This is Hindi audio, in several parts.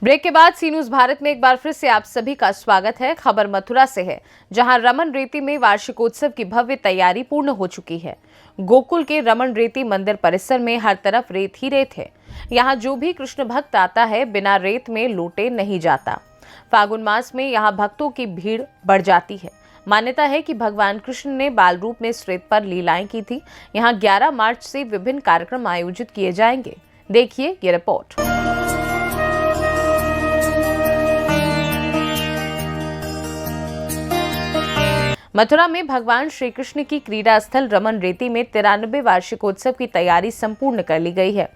ब्रेक के बाद सी न्यूज भारत में एक बार फिर से आप सभी का स्वागत है। खबर मथुरा से है, जहां रमन रेती में वार्षिकोत्सव की भव्य तैयारी पूर्ण हो चुकी है। गोकुल के रमन रेती मंदिर परिसर में हर तरफ रेत ही रेत है। यहां जो भी कृष्ण भक्त आता है, बिना रेत में लौटे नहीं जाता। फागुन मास में यहां भक्तों की भीड़ बढ़ जाती है। मान्यता है कि भगवान कृष्ण ने बाल रूप में इस रेत पर लीलाएं की थी। यहां 11 मार्च से विभिन्न कार्यक्रम आयोजित किए जाएंगे। देखिए ये रिपोर्ट। मथुरा में भगवान श्री कृष्ण की क्रीड़ा स्थल रमन रेती में 93वें वार्षिकोत्सव की तैयारी संपूर्ण कर ली गई है।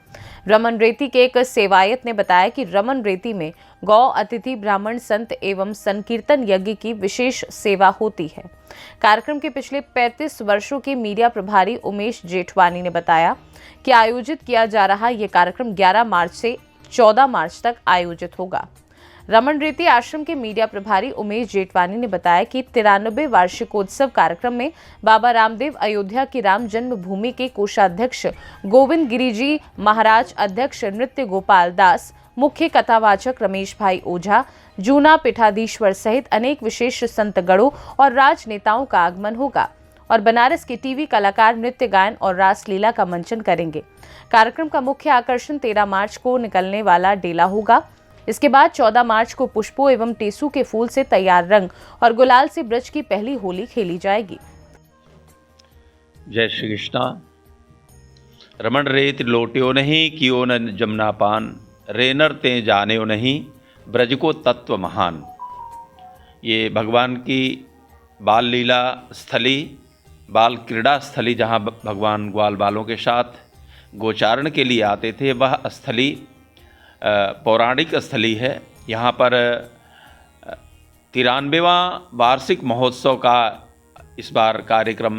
रमन रेती के एक सेवायत ने बताया कि रमन रेती में गौ अतिथि ब्राह्मण संत एवं संकीर्तन यज्ञ की विशेष सेवा होती है। कार्यक्रम के पिछले 35 वर्षों के मीडिया प्रभारी उमेश जेठवानी ने बताया कि आयोजित किया जा रहा यह कार्यक्रम 11 मार्च से 14 मार्च तक आयोजित होगा। रमन रेती आश्रम के मीडिया प्रभारी उमेश जेठवानी ने बताया कि 93वें वार्षिकोत्सव कार्यक्रम में बाबा रामदेव, अयोध्या की राम जन्मभूमि के कोषाध्यक्ष गोविंद गिरिजी महाराज, अध्यक्ष नृत्य गोपाल दास, मुख्य कथावाचक रमेश भाई ओझा, जूना पीठाधीश्वर सहित अनेक विशेष संतगणों और राजनेताओं का आगमन होगा और बनारस के टीवी कलाकार नृत्य गायन और रासलीला का मंचन करेंगे। कार्यक्रम का मुख्य आकर्षण 13 मार्च को निकलने वाला डेला होगा। इसके बाद 14 मार्च को पुष्पों एवं टेसू के फूल से तैयार रंग और गुलाल से ब्रज की पहली होली खेली जाएगी। जय श्री कृष्णा। रमन रेत लोट्यो नहीं, कियो न जमुना पान, रेनर ते जान्यो नहीं, ब्रज को तत्व महान। ये भगवान की बाल लीला स्थली, बाल क्रीड़ा स्थली, जहाँ भगवान ग्वाल बालों के साथ गोचारण के लिए आते थे, वह स्थली पौराणिक स्थली है। यहाँ पर 93वां वार्षिक महोत्सव का इस बार कार्यक्रम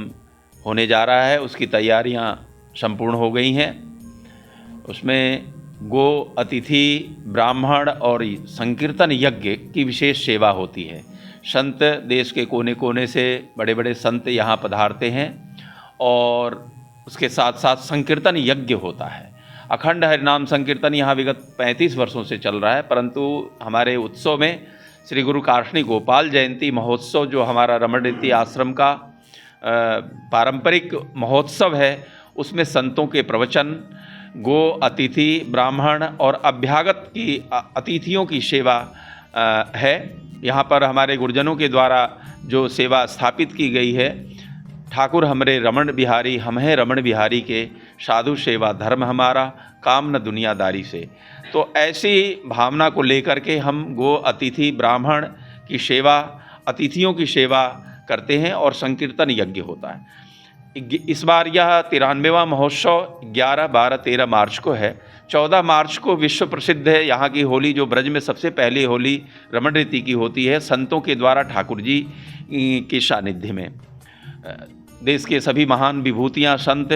होने जा रहा है। उसकी तैयारियाँ संपूर्ण हो गई हैं। उसमें गो अतिथि ब्राह्मण और संकीर्तन यज्ञ की विशेष सेवा होती है। संत देश के कोने कोने से बड़े बड़े संत यहाँ पधारते हैं और उसके साथ साथ संकीर्तन यज्ञ होता है। अखंड हरिनाम संकीर्तन यहाँ विगत 35 वर्षों से चल रहा है, परंतु हमारे उत्सव में श्री गुरु काशनी गोपाल जयंती महोत्सव, जो हमारा रमन रेती आश्रम का पारंपरिक महोत्सव है, उसमें संतों के प्रवचन, गो अतिथि ब्राह्मण और अभ्यागत की अतिथियों की सेवा है। यहाँ पर हमारे गुरुजनों के द्वारा जो सेवा स्थापित की गई है, ठाकुर हमरे रमण बिहारी, हम हैं रमण बिहारी के, साधु सेवा धर्म हमारा, काम न दुनियादारी से। तो ऐसी भावना को लेकर के हम गो अतिथि ब्राह्मण की सेवा, अतिथियों की सेवा करते हैं और संकीर्तन यज्ञ होता है। इस बार यह 93वां महोत्सव 11, 12, 13 मार्च को है। 14 मार्च को विश्व प्रसिद्ध है यहाँ की होली, जो ब्रज में सबसे पहली होली रमन रेती की होती है, संतों के द्वारा ठाकुर जी के सानिध्य में। देश के सभी महान विभूतियाँ संत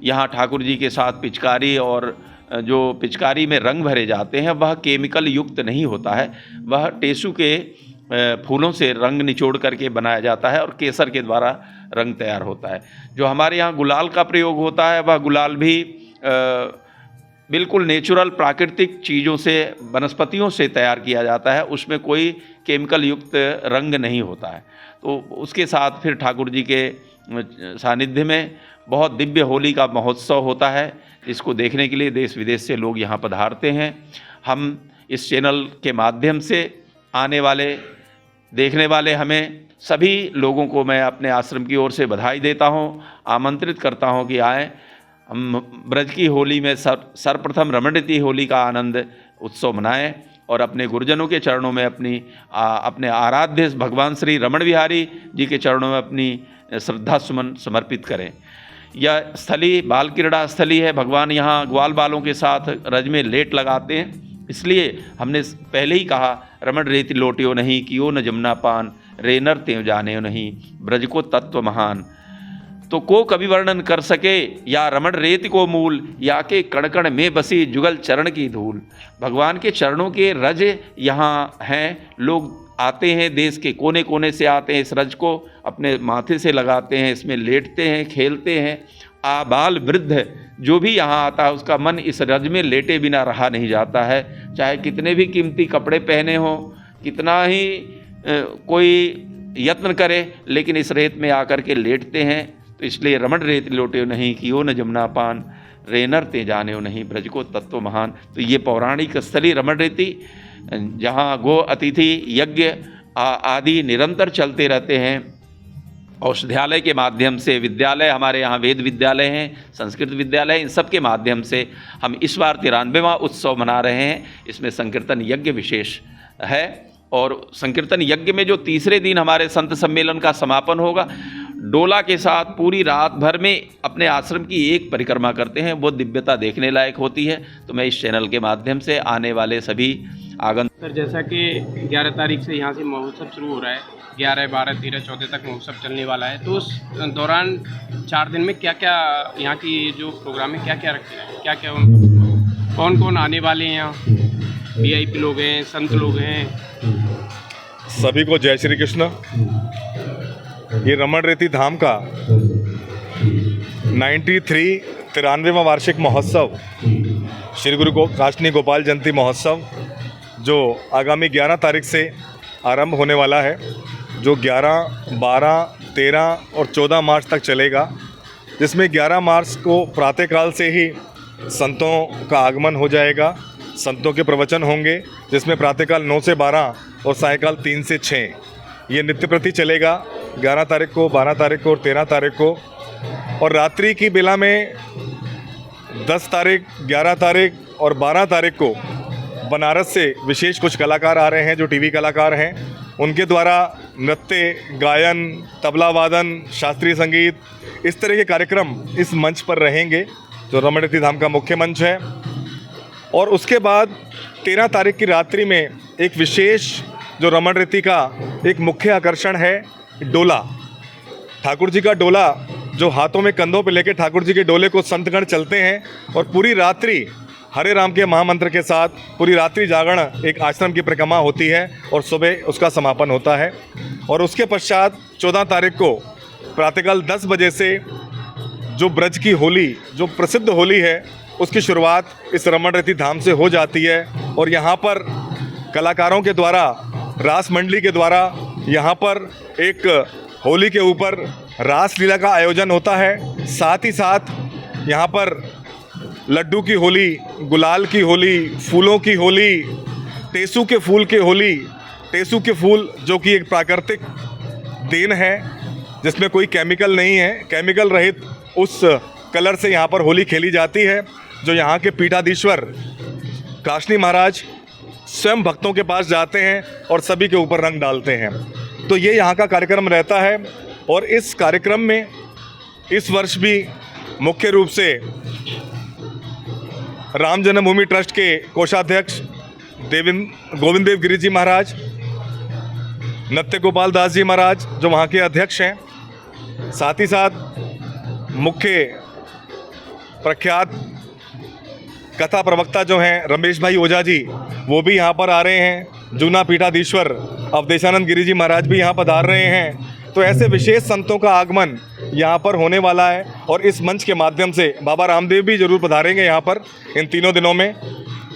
यहाँ ठाकुर जी के साथ पिचकारी, और जो पिचकारी में रंग भरे जाते हैं वह केमिकल युक्त नहीं होता है, वह टेसू के फूलों से रंग निचोड़ करके बनाया जाता है और केसर के द्वारा रंग तैयार होता है। जो हमारे यहाँ गुलाल का प्रयोग होता है, वह गुलाल भी बिल्कुल नेचुरल प्राकृतिक चीज़ों से, वनस्पतियों से तैयार किया जाता है, उसमें कोई केमिकल युक्त रंग नहीं होता है। तो उसके साथ फिर ठाकुर जी के सानिध्य में बहुत दिव्य होली का महोत्सव होता है। इसको देखने के लिए देश विदेश से लोग यहाँ पधारते हैं। हम इस चैनल के माध्यम से आने वाले, देखने वाले हमें सभी लोगों को मैं अपने आश्रम की ओर से बधाई देता हूँ, आमंत्रित करता हूँ कि आएँ। हम ब्रज की होली में सर्वप्रथम रमन रेती होली का आनंद उत्सव मनाएं और अपने गुरुजनों के चरणों में अपने आराध्य भगवान श्री रमण बिहारी जी के चरणों में अपनी श्रद्धा सुमन समर्पित करें। यह स्थली बाल क्रीड़ा स्थली है। भगवान यहाँ ग्वाल बालों के साथ रज में लेट लगाते हैं, इसलिए हमने पहले ही कहा, रमन रेती लोट्यो नहीं, कियो न जमुना पान, रेनर त्यों जान्यो नहीं, ब्रज को तत्व महान। तो को कवि वर्णन कर सके, या रमन रेत को मूल, या के कण कण में बसी जुगल चरण की धूल। भगवान के चरणों के रज यहाँ हैं। लोग आते हैं, देश के कोने कोने से आते हैं, इस रज को अपने माथे से लगाते हैं, इसमें लेटते हैं, खेलते हैं आबाल वृद्ध जो भी यहाँ आता है उसका मन इस रज में लेटे बिना रहा नहीं जाता है। चाहे कितने भी कीमती कपड़े पहने हों, कितना ही कोई यत्न करे, लेकिन इस रेत में आकर के लेटते हैं। तो इसलिए रमण रेत लोटे नहीं कियो न जमुना पान, रेनर ते जाने नहीं ब्रज को तत्व महान। तो ये पौराणिक स्थली रमण रेती, जहाँ गो अतिथि यज्ञ आदि निरंतर चलते रहते हैं। औषधालय के माध्यम से, विद्यालय हमारे यहाँ वेद विद्यालय हैं, संस्कृत विद्यालय, इन सब के माध्यम से हम इस बार 93वां उत्सव मना रहे हैं। इसमें संकीर्तन यज्ञ विशेष है और संकीर्तन यज्ञ में जो तीसरे दिन हमारे संत सम्मेलन का समापन होगा, डोला के साथ पूरी रात भर में अपने आश्रम की एक परिक्रमा करते हैं, वो दिव्यता देखने लायक होती है। तो मैं इस चैनल के माध्यम से आने वाले सभी आगंतुक सर, जैसा कि 11 तारीख से यहाँ से महोत्सव शुरू हो रहा है, 11, 12, 13, 14 तक महोत्सव चलने वाला है, तो उस दौरान 4 दिन में क्या क्या यहाँ की जो प्रोग्राम है क्या क्या रखे हैं, क्या क्या कौन कौन आने वाले हैं, यहाँ VIP लोग हैं, संत लोग हैं? सभी को जय श्री कृष्ण। ये रमण रेती धाम का 93वां वार्षिक महोत्सव, श्री गुरु काशनी गोपाल जयंती महोत्सव, जो आगामी 11 तारीख से आरंभ होने वाला है, जो 11, 12, 13 और 14 मार्च तक चलेगा। जिसमें 11 मार्च को प्रातःकाल से ही संतों का आगमन हो जाएगा, संतों के प्रवचन होंगे, जिसमें प्रातःकाल 9 से 12 और सायंकाल 3 से 6 ये नित्य प्रति चलेगा। 11 तारीख को, 12 तारीख को और 13 तारीख को। और रात्रि की बेला में 10 तारीख, 11 तारीख और 12 तारीख को बनारस से विशेष कुछ कलाकार आ रहे हैं, जो टीवी कलाकार हैं। उनके द्वारा नृत्य, गायन, तबला वादन, शास्त्रीय संगीत, इस तरह के कार्यक्रम इस मंच पर रहेंगे, जो रमण रेती धाम का मुख्य मंच है। और उसके बाद 13 तारीख की रात्रि में एक विशेष, जो रमण रेती का एक मुख्य आकर्षण है, डोला। ठाकुर जी का डोला, जो हाथों में कंधों पे लेके ठाकुर जी के डोले को संतगण चलते हैं और पूरी रात्रि हरे राम के महामंत्र के साथ पूरी रात्रि जागरण एक आश्रम की परिक्रमा होती है और सुबह उसका समापन होता है। और उसके पश्चात 14 तारीख को प्रातःकाल 10 बजे से जो ब्रज की होली, जो प्रसिद्ध होली है, उसकी शुरुआत इस रमण रेती धाम से हो जाती है। और यहाँ पर कलाकारों के द्वारा, रास मंडली के द्वारा यहाँ पर एक होली के ऊपर रास लीला का आयोजन होता है। साथ ही साथ यहाँ पर लड्डू की होली, गुलाल की होली, फूलों की होली, टेसू के फूल की होली। टेसू के फूल जो कि एक प्राकृतिक देन है, जिसमें कोई केमिकल नहीं है, केमिकल रहित उस कलर से यहाँ पर होली खेली जाती है, जो यहाँ के पीठाधीश्वर काशनी महाराज स्वयं भक्तों के पास जाते हैं और सभी के ऊपर रंग डालते हैं। तो ये यहाँ का कार्यक्रम रहता है। और इस कार्यक्रम में इस वर्ष भी मुख्य रूप से राम जन्मभूमि ट्रस्ट के कोषाध्यक्ष गोविंद देव गिरी जी महाराज, नत्य गोपाल दास जी महाराज जो वहाँ के अध्यक्ष हैं, साथ ही साथ मुख्य प्रख्यात कथा प्रवक्ता जो हैं रमेश भाई ओझा जी, वो भी यहाँ पर आ रहे हैं। जूना पीठाधीश्वर अवधेशानंद गिरी जी महाराज भी यहाँ पधार रहे हैं। तो ऐसे विशेष संतों का आगमन यहाँ पर होने वाला है। और इस मंच के माध्यम से बाबा रामदेव भी जरूर पधारेंगे यहाँ पर इन तीनों दिनों में।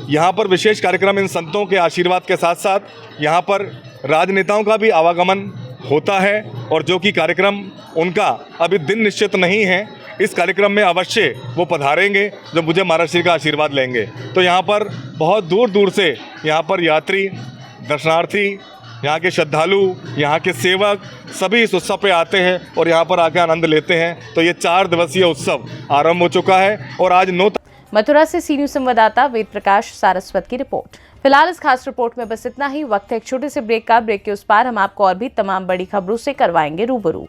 यहाँ पर विशेष कार्यक्रम इन संतों के आशीर्वाद के साथ साथ यहाँ पर राजनेताओं का भी आवागमन होता है। और जो कि कार्यक्रम उनका अभी दिन निश्चित नहीं है, इस कार्यक्रम में अवश्य वो पधारेंगे, जो मुझे महाराज श्री का आशीर्वाद लेंगे। तो यहाँ पर बहुत दूर दूर से यहाँ पर यात्री, दर्शनार्थी, यहाँ के श्रद्धालु, यहाँ के सेवक सभी इस उत्सव पे आते हैं और यहाँ पर आकर आनंद लेते हैं। तो ये 4 दिवसीय उत्सव आरंभ हो चुका है और आज 9 मथुरा से सी न्यूज़ संवाददाता वेद प्रकाश सारस्वत की रिपोर्ट। फिलहाल इस खास रिपोर्ट में बस इतना ही। वक्त है एक छोटे से ब्रेक का। ब्रेक के उस पार हम आपको और भी तमाम बड़ी खबरों से करवाएंगे रूबरू।